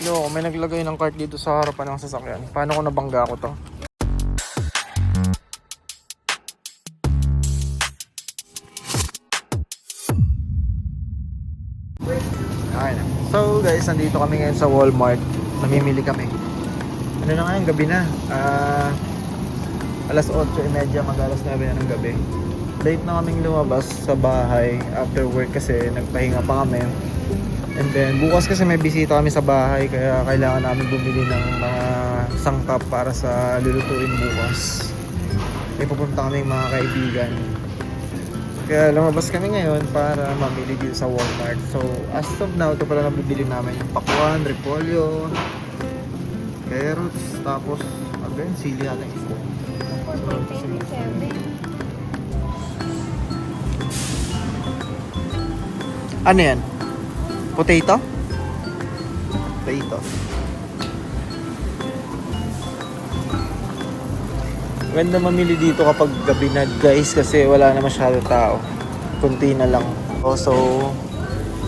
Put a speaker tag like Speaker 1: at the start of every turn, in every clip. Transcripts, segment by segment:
Speaker 1: Yo, may naglagay ng cart dito sa harapan ng sasakyan. Paano kung nabangga ko to? Okay na. So guys, nandito kami ngayon sa Walmart. Namimili kami. Ano na ngayon? Gabi na. Alas 8:30, mag-alas 9 na ng gabi. Late na kaming lumabas sa bahay after work kasi nagpahinga pa kami. And then bukas kasi may bisita kami sa bahay kaya kailangan namin bumili ng mga sangkap para sa lulutuin bukas. May pupunta kaming mga kaibigan. Kaya lumabas kami ngayon para mamili dito sa Walmart. So as of now, ito pala nabibili namin yung pakwan, repolyo, carrots, tapos again, sili natin. Ano yan? Potato? Potato. Ganda mamili dito kapag gabi na guys kasi wala na masyado tao. Kunti na lang. Also,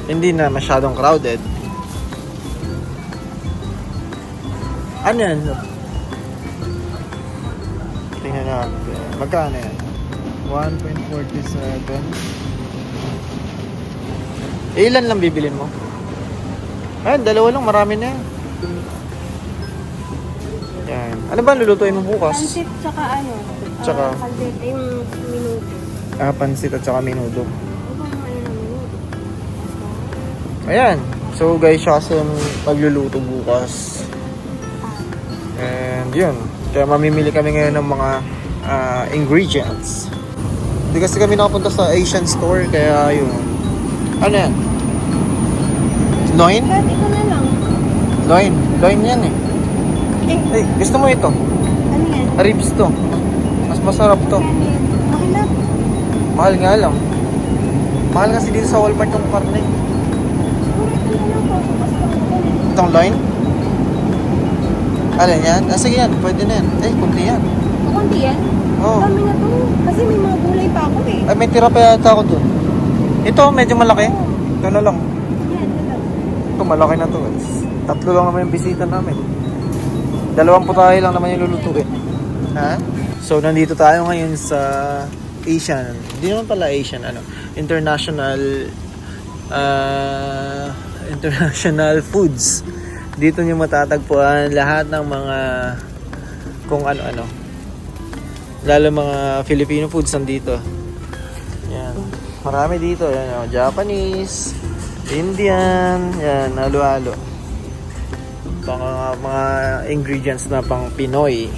Speaker 1: hindi na masyadong crowded. Ano yan? Tingnan natin. Magkano yan? 1.47. Ilan lang bibilin mo? Ayun, dalawa lang. Marami na yan. Yan. Ano ba lulutuin mo bukas?
Speaker 2: Pansit tsaka ano?
Speaker 1: Tsaka?
Speaker 2: Kaldete, yung minuto.
Speaker 1: Pansit at saka menudo.
Speaker 2: Ano ba yung minuto?
Speaker 1: Ayan. So guys, siya kasi magluluto bukas. And yun. Kaya mamimili kami ngayon ng mga ingredients. Hindi kasi kami nakapunta sa Asian store. Kaya yun. Ano yan? Loin?
Speaker 2: Kahit ito na lang.
Speaker 1: Loin. Loin yan eh. Hey, gusto mo ito?
Speaker 2: Ano yan?
Speaker 1: Ribs to. Mas masarap to.
Speaker 2: Okay lang.
Speaker 1: Mahal nga lang. Mahal kasi dito sa Walmart yung karne. Itong loin? Alin yan? Sige yan. Pwede na yan. Kunti yan.
Speaker 2: Kunti yan?
Speaker 1: Oo.
Speaker 2: Dami na to. Kasi may mga gulay pa ako eh.
Speaker 1: Ay, may tira pa yata ako dun. Ito, medyo malaki. Ito na lang.
Speaker 2: Yan, ito lang.
Speaker 1: Ito, malaki na to guys. 3 lang naman yung bisita namin. 2 putahe lang naman yung lulutuin. Ha? So, nandito tayo ngayon sa Asian. Hindi naman pala Asian, International International Foods. Dito nyo matatagpuan lahat ng mga kung ano-ano. Lalo mga Filipino foods nandito. Yan. Marami dito. Yan, Japanese, Indian, yan, halo-halo. Mga ingredients na pang Pinoy.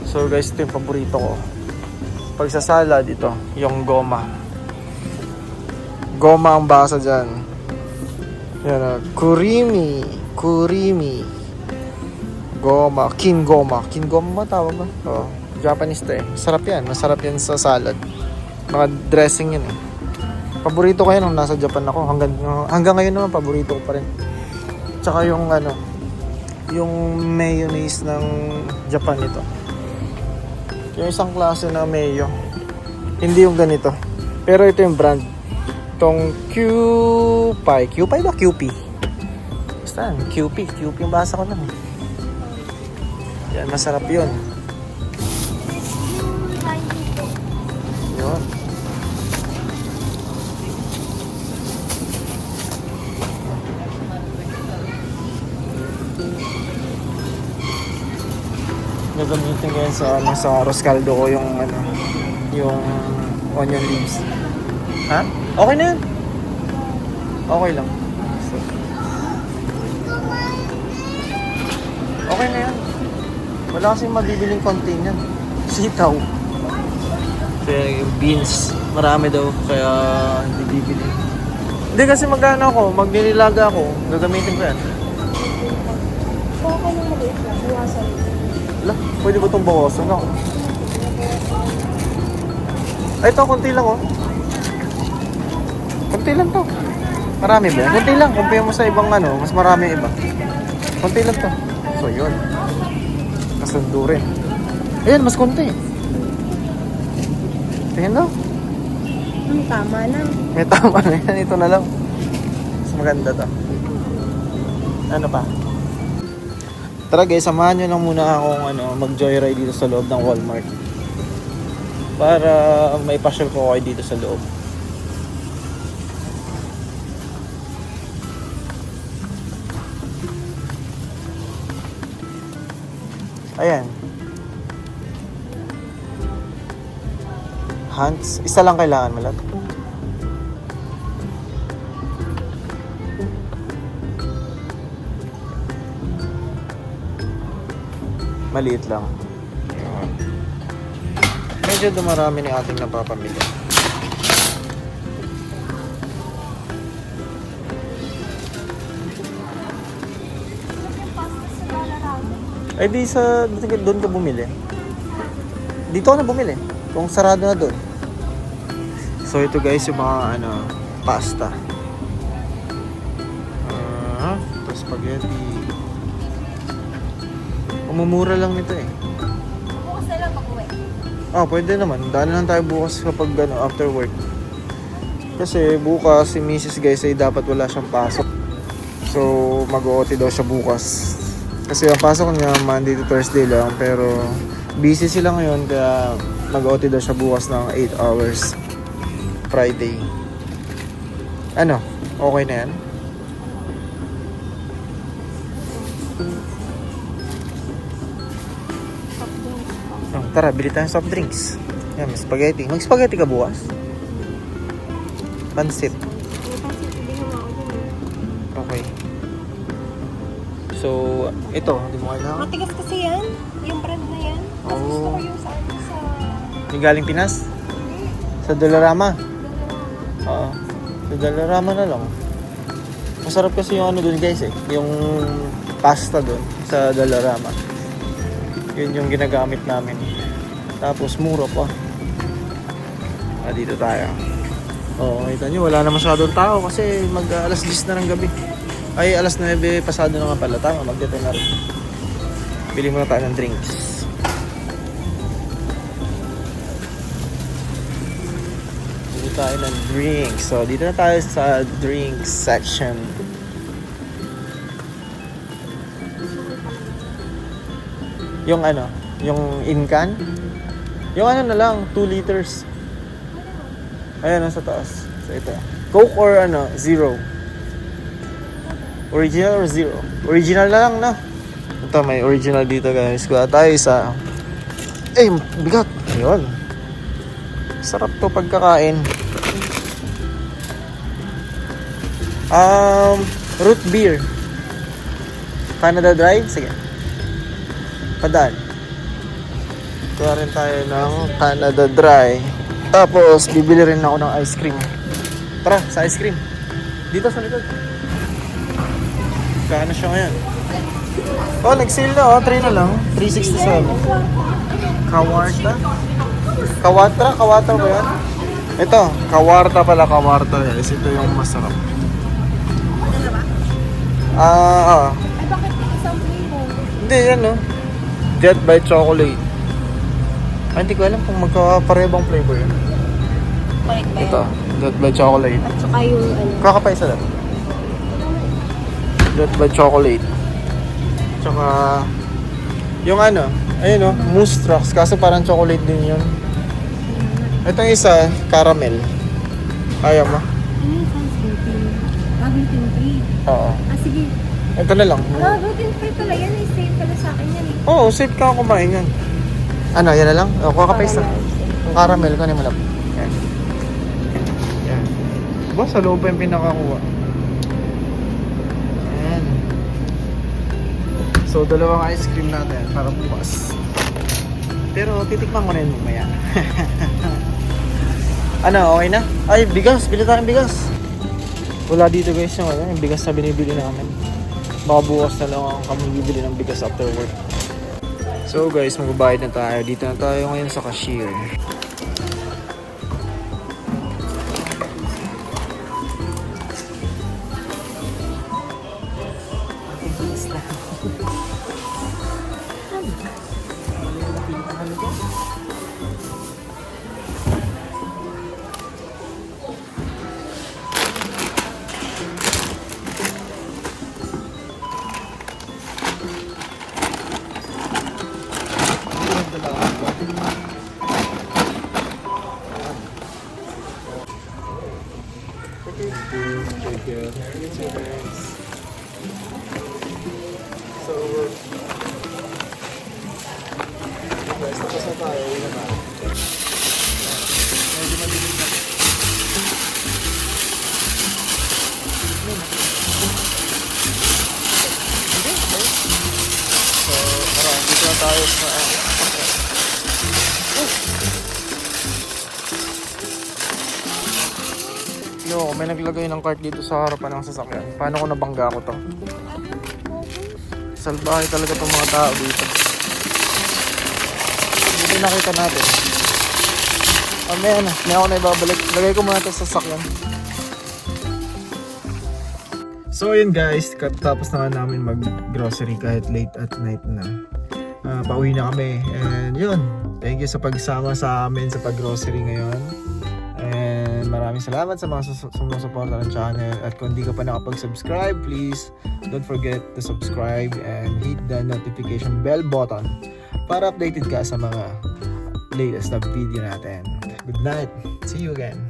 Speaker 1: So guys, ito yung paborito ko. Pag sa salad, ito, yung goma. Goma ang basa dyan. Yan, kurimi. Kurimi. Goma. King goma. King goma ba tawag ba? Oh, Japanese to eh. Masarap yan. Masarap yan sa salad. Mga dressing yan eh. Paborito ko yan nung nasa Japan ako. Hanggang ngayon naman, paborito ko pa rin. Tsaka yung yung mayonnaise ng Japan ito. Yung isang klase na mayo. Hindi yung ganito. Pero ito yung brand. Itong Kewpie. Kewpie ba? Kewpie. Basta, Kewpie. Kewpie yung basa ko lang. Yan, masarap yun. Yun. Gagamitin ko yan sa Roscaldo ko yung yung onion leaves. Ha? Okay na yan. Okay lang. Okay na yan. Wala kasing mabibiling konti yan. Sitaw. Kaya yung beans, marami daw. Kaya hindi bibili. Hindi kasi magninilaga ako. Gagamitin ko yan.
Speaker 2: Okay lang maliit lang. Buwasan.
Speaker 1: Ala, pwede ba itong bawasan ako? Ay, ito, konti lang oh. Konti lang to. Marami ba? Konti lang. Compare mo sa ibang mas marami iba. Konti lang to. So, yun. Kasundo rin. Ayan, mas konti. Tingnan daw.
Speaker 2: Tama lang.
Speaker 1: May tama na yan. Ito na lang. Mas maganda to. Ano pa? Tara guys, samahan nyo lang muna akong mag-joyride dito sa loob ng Walmart. Para may pasyal ko kayo dito sa loob. Ayan. Hands. Isa lang kailangan mo lang. Maliit lang. Medyo dumarami ni ating napapamili. Ay di sa doon ka bumili. Dito ka na bumili. Kung sarado na doon. So ito guys yung mga pasta. Ito spaghetti. Umumura lang nito eh.
Speaker 2: Bukas na lang pag-uwi.
Speaker 1: Pwede naman. Daan lang tayo bukas kapag after work. Kasi bukas si Mrs. guys ay dapat wala siyang pasok. So mag-OT daw siya bukas. Kasi ang pasok niya Monday to Thursday lang. Pero busy sila ngayon kaya mag-OT daw siya bukas ng 8 hours. Friday. Okay na yan? Tara, bili tayo soft drinks. Yan, may spaghetti. Mag-spaghetti ka bukas? Pansit. Okay. So, ito, hindi mo kailangan.
Speaker 2: Matigas kasi yan. Yung brand na yan. Mas gusto ko yung sa
Speaker 1: Yung galing Pinas? Sa Dollarama? Oo. Sa Dollarama na lang. Masarap kasi yung doon guys eh. Yung pasta doon sa Dollarama. Yun yung ginagamit namin. Tapos mura pa. Dito tayo. Kita nyo, wala na masyadong tao kasi alas 10 na ng gabi. Ay, alas 9 pasado na nga pala. Tama, magdito na rin. Bili muna tayo ng drinks. Bili tayo ng drinks. So, dito na tayo sa drinks section. Yung yung in-can. Yung na lang, 2 liters. Ayan, sa taas. So, ito. Coke or zero? Original or zero? Original na lang na. Ito, may original dito guys. Kuha tayo sa... bigat. Ayun. Sarap to pagkakain. Root beer. Canada Dry? Sige. Padaan. Kuha rin tayo ng Canada Dry. Tapos, bibili rin ako ng ice cream. Tara, sa ice cream. Dito sa likod. Kano siya ngayon? Nag-sale na 3 na lang. 367. Kawarta? Kawatra ba yan? Ito, kawarta pala, kawarta. Yes, ito yung masarap.
Speaker 2: Ay, bakit isang flavor?
Speaker 1: Hindi, yan Jet by Chocolate. Hindi ko alam kung magkaparebang flavor yun.
Speaker 2: Correct ba
Speaker 1: Ito, Jet by Chocolate.
Speaker 2: At saka yung
Speaker 1: Kakapaisa lang. Jet by Chocolate. Tsaka, yung ayun Moose Trucks. Kaso parang chocolate din yun. Itong isa, caramel. Ayaw mo?
Speaker 2: gluten free.
Speaker 1: Oo.
Speaker 2: Sige.
Speaker 1: Ito na lang.
Speaker 2: Gluten free pala yan. Safe pala sa akin yan eh.
Speaker 1: Oo, safe ka kumain yan. Yan na lang? Kuha ka pa isa. Yung caramel, kunin mo lang. Yan. Yan. Ba, sa loob pa yung pinakakuha. Yan. So, dalawang ice cream natin para bukas. Pero titikman ko na yun mamaya. Okay na? Ay, bigas. Bili tayong bigas. Wala dito guys yung bigas na binibili namin. Baka bukas na lang kami bibili ng bigas after work. So guys, magbabayad na tayo. Dito na tayo ngayon sa cashier. pa, yun naman. Medyo madilim na. So, tara, dito na tayo sa... Yo, may naglagay ng cart dito sa harapan ng sasakyan. Paano ko nabangga ko to? Salbahe talaga itong mga tao dito. Dito nakita natin. May ako na ibabalik. Lagay ko muna ito sa sasakyan. So yun guys, tapos na namin mag-grocery kahit late at night na. Pauwi na kami. And yun, thank you sa pagsama sa amin sa pag-grocery ngayon. And maraming salamat sa mga sumusuporta ng channel. At kung di ka pa nakapag-subscribe, please don't forget to subscribe and hit the notification bell button para updated ka sa mga latest na video natin. Good night. See you again.